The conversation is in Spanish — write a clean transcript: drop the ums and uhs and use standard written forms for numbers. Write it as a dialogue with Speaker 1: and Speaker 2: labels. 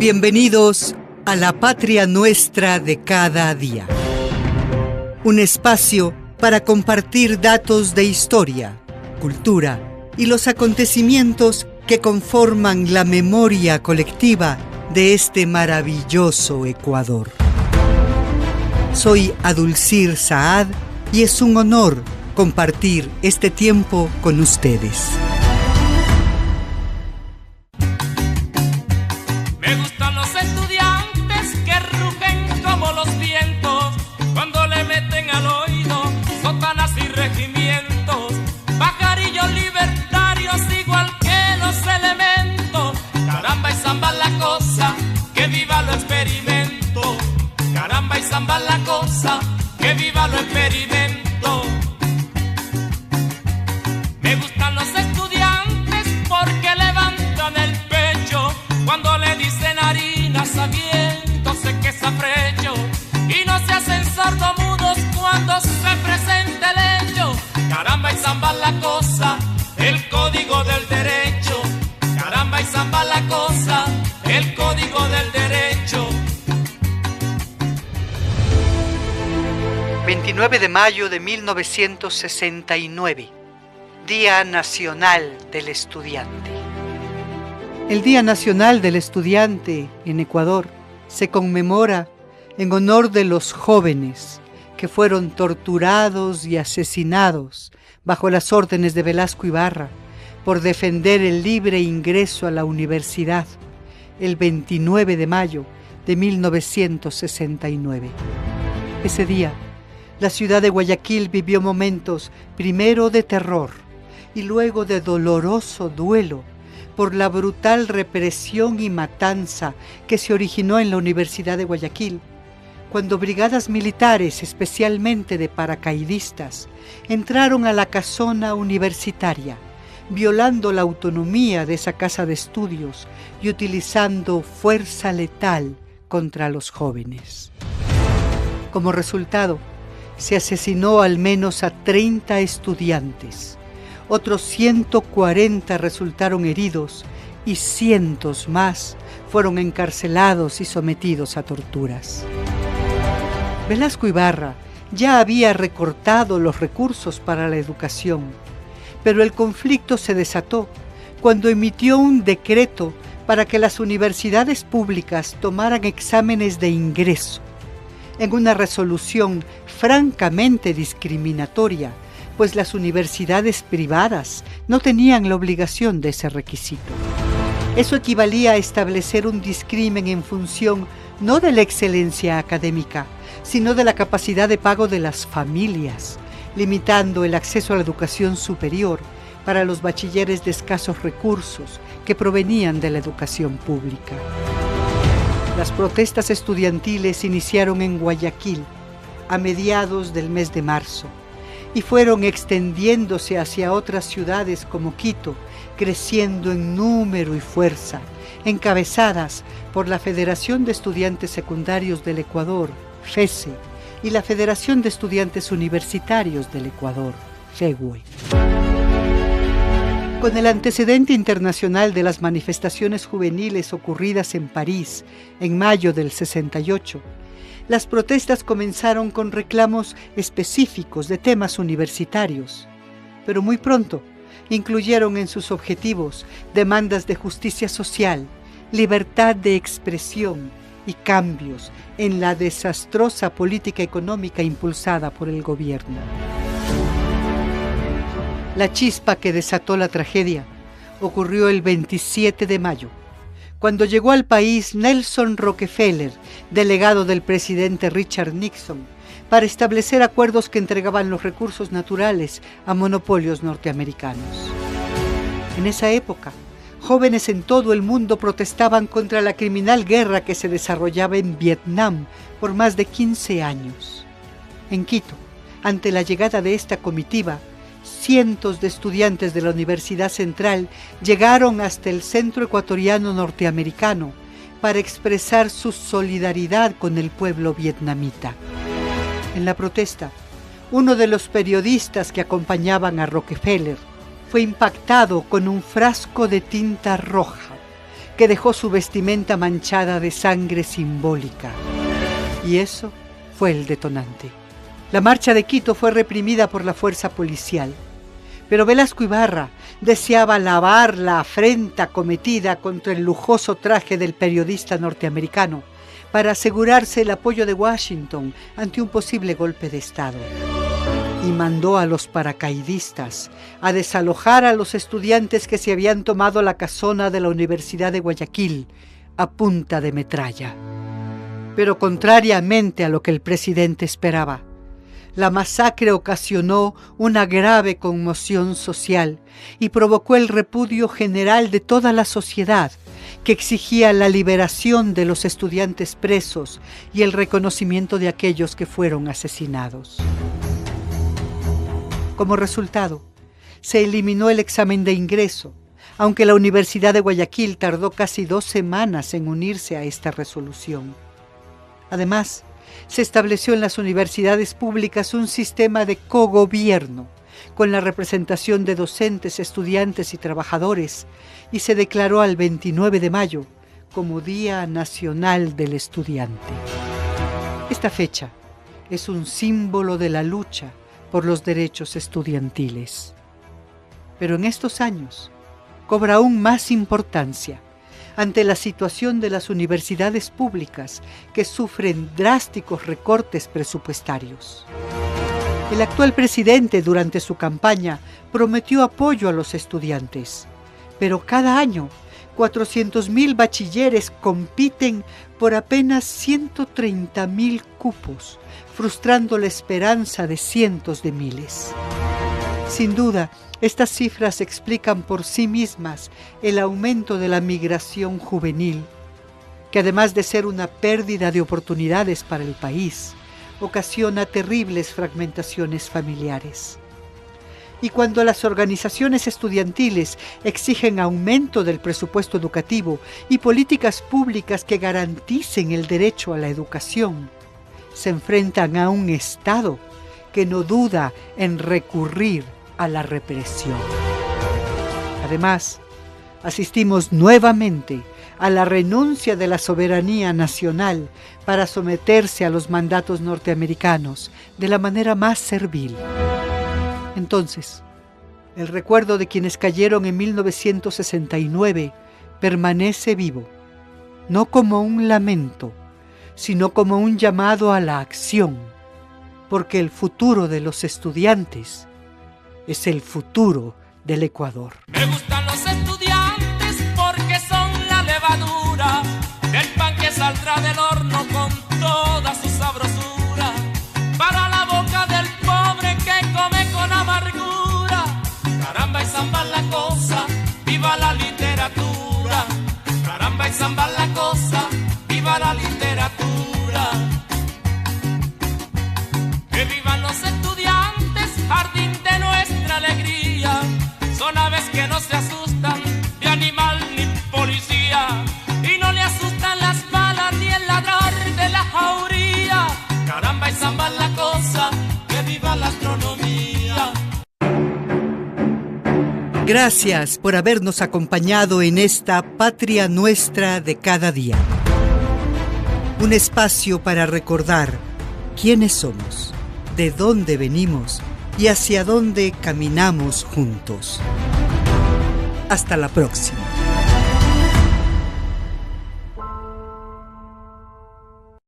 Speaker 1: Bienvenidos a la patria nuestra de cada día. Un espacio para compartir datos de historia, cultura y los acontecimientos que conforman la memoria colectiva de este maravilloso Ecuador. Soy Adulcir Saad y es un honor compartir este tiempo con ustedes.
Speaker 2: Me gustan los estudiantes que rugen como los vientos cuando le meten al oído sotanas y regimientos, pajarillos libertarios igual que los elementos. Caramba y zamba la cosa, que viva lo experimento. Caramba y zamba la cosa, que viva lo experimento. Me gustan los estudiantes porque levantan el pecho cuando le dicen harina, sabiéndose que es afrecho, y no se hacen sordomudos cuando se presenta el hecho. Caramba y zamba la cosa, el código del derecho. Caramba y zamba la cosa, el código del derecho.
Speaker 1: 29 de mayo de 1969, Día Nacional del Estudiante. El Día Nacional del Estudiante en Ecuador se conmemora en honor de los jóvenes que fueron torturados y asesinados bajo las órdenes de Velasco Ibarra por defender el libre ingreso a la universidad el 29 de mayo de 1969. Ese día, la ciudad de Guayaquil vivió momentos primero de terror y luego de doloroso duelo por la brutal represión y matanza que se originó en la Universidad de Guayaquil, cuando brigadas militares, especialmente de paracaidistas, entraron a la casona universitaria, violando la autonomía de esa casa de estudios y utilizando fuerza letal contra los jóvenes. Como resultado, se asesinó al menos a 30 estudiantes. Otros 140 resultaron heridos y cientos más fueron encarcelados y sometidos a torturas. Velasco Ibarra ya había recortado los recursos para la educación, pero el conflicto se desató cuando emitió un decreto para que las universidades públicas tomaran exámenes de ingreso, en una resolución francamente discriminatoria, pues las universidades privadas no tenían la obligación de ese requisito. Eso equivalía a establecer un discrimen en función no de la excelencia académica, sino de la capacidad de pago de las familias, limitando el acceso a la educación superior para los bachilleres de escasos recursos que provenían de la educación pública. Las protestas estudiantiles iniciaron en Guayaquil a mediados del mes de marzo y fueron extendiéndose hacia otras ciudades como Quito, creciendo en número y fuerza, encabezadas por la Federación de Estudiantes Secundarios del Ecuador, FESE, y la Federación de Estudiantes Universitarios del Ecuador, FEWE. Con el antecedente internacional de las manifestaciones juveniles ocurridas en París en mayo del 68, las protestas comenzaron con reclamos específicos de temas universitarios, pero muy pronto incluyeron en sus objetivos demandas de justicia social, libertad de expresión y cambios en la desastrosa política económica impulsada por el gobierno. La chispa que desató la tragedia ocurrió el 27 de mayo, cuando llegó al país Nelson Rockefeller, delegado del presidente Richard Nixon, para establecer acuerdos que entregaban los recursos naturales a monopolios norteamericanos. En esa época, jóvenes en todo el mundo protestaban contra la criminal guerra que se desarrollaba en Vietnam por más de 15 años. En Quito, ante la llegada de esta comitiva, cientos de estudiantes de la Universidad Central llegaron hasta el Centro Ecuatoriano Norteamericano para expresar su solidaridad con el pueblo vietnamita. En la protesta, uno de los periodistas que acompañaban a Rockefeller fue impactado con un frasco de tinta roja que dejó su vestimenta manchada de sangre simbólica. Y eso fue el detonante. La marcha de Quito fue reprimida por la fuerza policial, pero Velasco Ibarra deseaba lavar la afrenta cometida contra el lujoso traje del periodista norteamericano para asegurarse el apoyo de Washington ante un posible golpe de Estado. Y mandó a los paracaidistas a desalojar a los estudiantes que se habían tomado la casona de la Universidad de Guayaquil a punta de metralla. Pero contrariamente a lo que el presidente esperaba, la masacre ocasionó una grave conmoción social y provocó el repudio general de toda la sociedad, que exigía la liberación de los estudiantes presos y el reconocimiento de aquellos que fueron asesinados. Como resultado, se eliminó el examen de ingreso, aunque la Universidad de Guayaquil tardó casi 2 semanas en unirse a esta resolución. Además, se estableció en las universidades públicas un sistema de cogobierno, con la representación de docentes, estudiantes y trabajadores, y se declaró al 29 de mayo como Día Nacional del Estudiante. Esta fecha es un símbolo de la lucha por los derechos estudiantiles. Pero en estos años cobra aún más importancia ante la situación de las universidades públicas que sufren drásticos recortes presupuestarios. El actual presidente, durante su campaña, prometió apoyo a los estudiantes, pero cada año 400.000 bachilleres compiten por apenas 130.000 cupos, frustrando la esperanza de cientos de miles. Sin duda, estas cifras explican por sí mismas el aumento de la migración juvenil, que además de ser una pérdida de oportunidades para el país, ocasiona terribles fragmentaciones familiares. Y cuando las organizaciones estudiantiles exigen aumento del presupuesto educativo y políticas públicas que garanticen el derecho a la educación, se enfrentan a un Estado que no duda en recurrir a la represión. Además, asistimos nuevamente a la renuncia de la soberanía nacional para someterse a los mandatos norteamericanos de la manera más servil. Entonces, el recuerdo de quienes cayeron en 1969 permanece vivo, no como un lamento, sino como un llamado a la acción, porque el futuro de los estudiantes es el futuro del Ecuador.
Speaker 2: Me gustan los estudiantes porque son la levadura del pan que saldrá del horno con toda su sabrosura para la boca del pobre que come con amargura. Caramba y zamba la cosa, viva la literatura. Caramba y zamba la cosa, viva la literatura. Que vivan los estudiantes, jardín de nuestra alegría. Son aves que no se asustan de animal ni policía, y no le asustan las balas ni el ladrar de la jauría. Caramba y zamba la cosa, que viva la astronomía.
Speaker 1: Gracias por habernos acompañado en esta Patria Nuestra de cada día. Un espacio para recordar quiénes somos, de dónde venimos y hacia dónde caminamos juntos. Hasta la próxima.